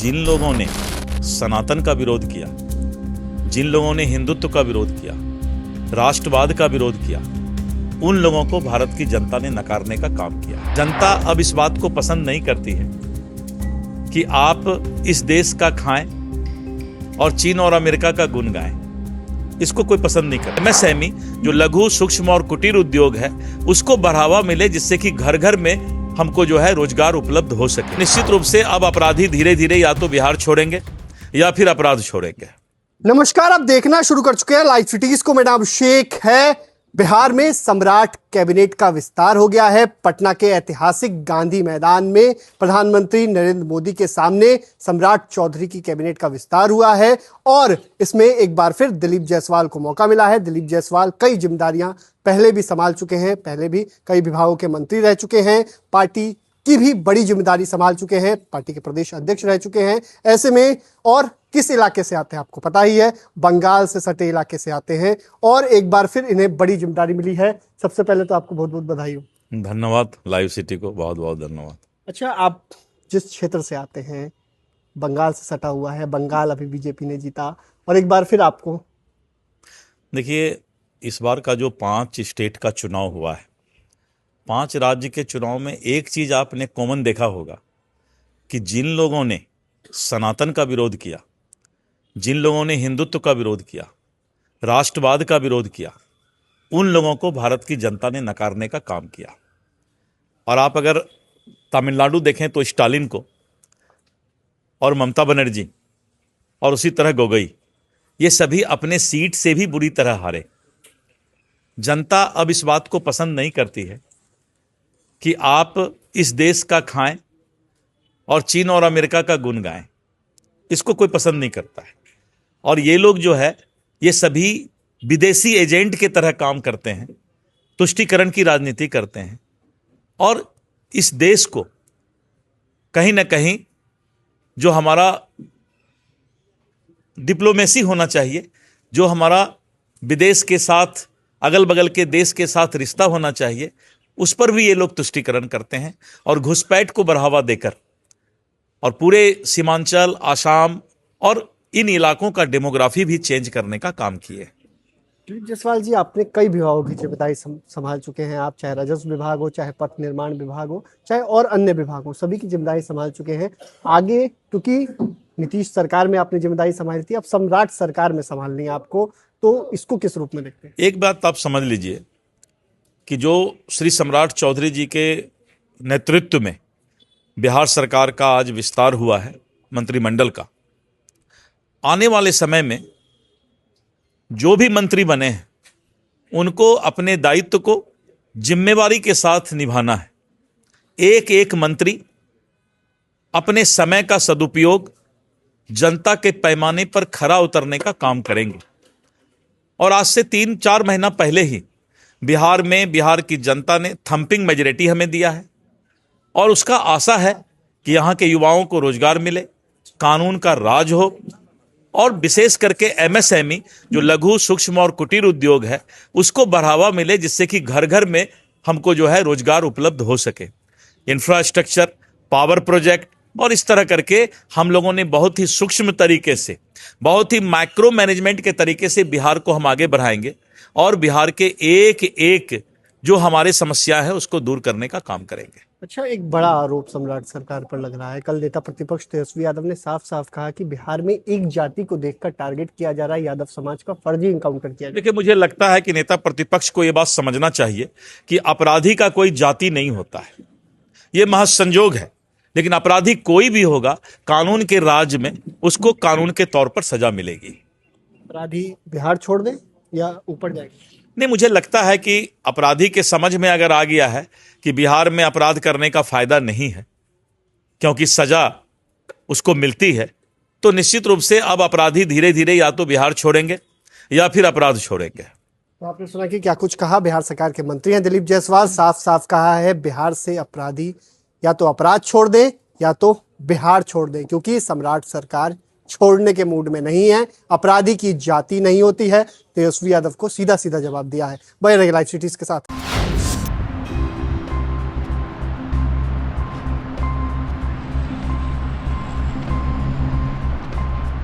जिन लोगों ने सनातन का विरोध किया, जिन लोगों ने हिंदुत्व का विरोध किया, राष्ट्रवाद का विरोध किया, उन लोगों को भारत की जनता ने नकारने का काम किया। जनता अब इस बात को पसंद नहीं करती है कि आप इस देश का खाएं और चीन और अमेरिका का गुण गाएं। इसको कोई पसंद नहीं करता। एमएसएमई जो लघु, सूक्ष्म और कुटीर उद्योग है, उसको बढ़ावा मिले, जिससे कि घर घर में हमको जो है रोजगार उपलब्ध हो सके। निश्चित रूप से अब अपराधी धीरे धीरे या तो बिहार छोड़ेंगे या फिर अपराध छोड़ेंगे। नमस्कार, आप देखना शुरू कर चुके हैं लाइव सिटीज को। मेरा नाम शेख है। बिहार में सम्राट कैबिनेट का विस्तार हो गया है। पटना के ऐतिहासिक गांधी मैदान में प्रधानमंत्री नरेंद्र मोदी के सामने सम्राट चौधरी की कैबिनेट का विस्तार हुआ है और इसमें एक बार फिर दिलीप जायसवाल को मौका मिला है। दिलीप जायसवाल कई जिम्मेदारियां पहले भी संभाल चुके हैं, पहले भी कई विभागों के मंत्री रह चुके हैं, पार्टी की भी बड़ी जिम्मेदारी संभाल चुके हैं, पार्टी के प्रदेश अध्यक्ष रह चुके हैं। ऐसे में और किस इलाके से आते हैं आपको पता ही है, बंगाल से सटे इलाके से आते हैं और एक बार फिर इन्हें बड़ी जिम्मेदारी मिली है। सबसे पहले तो आपको बहुत बहुत बधाई हो। धन्यवाद, लाइव सिटी को बहुत बहुत धन्यवाद। अच्छा, आप जिस क्षेत्र से आते हैं, बंगाल से सटा हुआ है, बंगाल अभी बीजेपी ने जीता और एक बार फिर आपको देखिए, इस बार का जो 5 स्टेट का चुनाव हुआ है, 5 राज्य के चुनाव में एक चीज आपने कॉमन देखा होगा कि जिन लोगों ने सनातन का विरोध किया, जिन लोगों ने हिंदुत्व का विरोध किया, राष्ट्रवाद का विरोध किया, उन लोगों को भारत की जनता ने नकारने का काम किया। और आप अगर तमिलनाडु देखें तो स्टालिन को और ममता बनर्जी और उसी तरह गोगोई, ये सभी अपने सीट से भी बुरी तरह हारे। जनता अब इस बात को पसंद नहीं करती है कि आप इस देश का खाएं और चीन और अमेरिका का गुण गाएं। इसको कोई पसंद नहीं करता है। और ये लोग जो है, ये सभी विदेशी एजेंट के तरह काम करते हैं, तुष्टीकरण की राजनीति करते हैं और इस देश को कहीं ना कहीं जो हमारा डिप्लोमेसी होना चाहिए, जो हमारा विदेश के साथ, अगल बगल के देश के साथ रिश्ता होना चाहिए, उस पर भी ये लोग तुष्टीकरण करते हैं और घुसपैठ को बढ़ावा देकर और पूरे सीमांचल, आसाम और इन इलाकों का डेमोग्राफी भी चेंज करने का काम किए। दिलीप जायसवाल जी, आपने कई विभागों की जिम्मेदारी संभाल चुके हैं। आप चाहे राजस्व विभाग हो, चाहे पथ निर्माण विभाग हो, चाहे और अन्य विभाग हो, सभी की जिम्मेदारी संभाल चुके हैं। आगे क्योंकि नीतीश सरकार में आपने जिम्मेदारी संभाली थी, अब सम्राट सरकार में संभालनी है आपको, तो इसको किस रूप में देखते हैं? एक बात आप समझ लीजिए कि जो श्री सम्राट चौधरी जी के नेतृत्व में बिहार सरकार का आज विस्तार हुआ है, मंत्रिमंडल का, आने वाले समय में जो भी मंत्री बने हैं उनको अपने दायित्व को जिम्मेवारी के साथ निभाना है। एक एक मंत्री अपने समय का सदुपयोग जनता के पैमाने पर खरा उतरने का काम करेंगे। और आज से 3-4 महीना पहले ही बिहार में बिहार की जनता ने थंपिंग मेजॉरिटी हमें दिया है और उसका आशा है कि यहाँ के युवाओं को रोजगार मिले, कानून का राज हो और विशेष करके एमएसएमई जो लघु, सूक्ष्म और कुटीर उद्योग है, उसको बढ़ावा मिले, जिससे कि घर घर में हमको जो है रोजगार उपलब्ध हो सके। इंफ्रास्ट्रक्चर, पावर प्रोजेक्ट और इस तरह करके हम लोगों ने बहुत ही सूक्ष्म तरीके से, बहुत ही माइक्रो मैनेजमेंट के तरीके से बिहार को हम आगे बढ़ाएंगे और बिहार के एक एक जो हमारे समस्या है उसको दूर करने का काम करेंगे। अच्छा, एक बड़ा आरोप सम्राट सरकार पर लग रहा है। कल नेता प्रतिपक्ष तेजस्वी यादव ने साफ साफ कहा कि बिहार में एक जाति को देखकर टारगेट किया जा रहा है, यादव समाज का फर्जी इनकाउंटर किया जा रहा है। देखिए, मुझे लगता है कि नेता प्रतिपक्ष को यह बात समझना चाहिए कि अपराधी का कोई जाति नहीं होता है, यह महज संजोग है। लेकिन अपराधी कोई भी होगा, कानून के राज में उसको कानून के तौर पर सजा मिलेगी। अपराधी बिहार छोड़ दे या ऊपर जाएगा? नहीं, मुझे लगता है कि अपराधी के समझ में अगर आ गया है कि बिहार में अपराध करने का फायदा नहीं है क्योंकि सजा उसको मिलती है, तो निश्चित रूप से अब अपराधी धीरे धीरे या तो बिहार छोड़ेंगे या फिर अपराध छोड़ेंगे। तो आपने सुना कि क्या कुछ कहा बिहार सरकार के मंत्री हैं दिलीप जायसवाल। साफ साफ कहा है, बिहार से अपराधी या तो अपराध छोड़ दे या तो बिहार छोड़ दे, क्योंकि सम्राट सरकार छोड़ने के मूड में नहीं है। अपराधी की जाति नहीं होती है। तेजस्वी यादव को सीधा सीधा जवाब दिया है। बने रहिए लाइव सिटीज के साथ।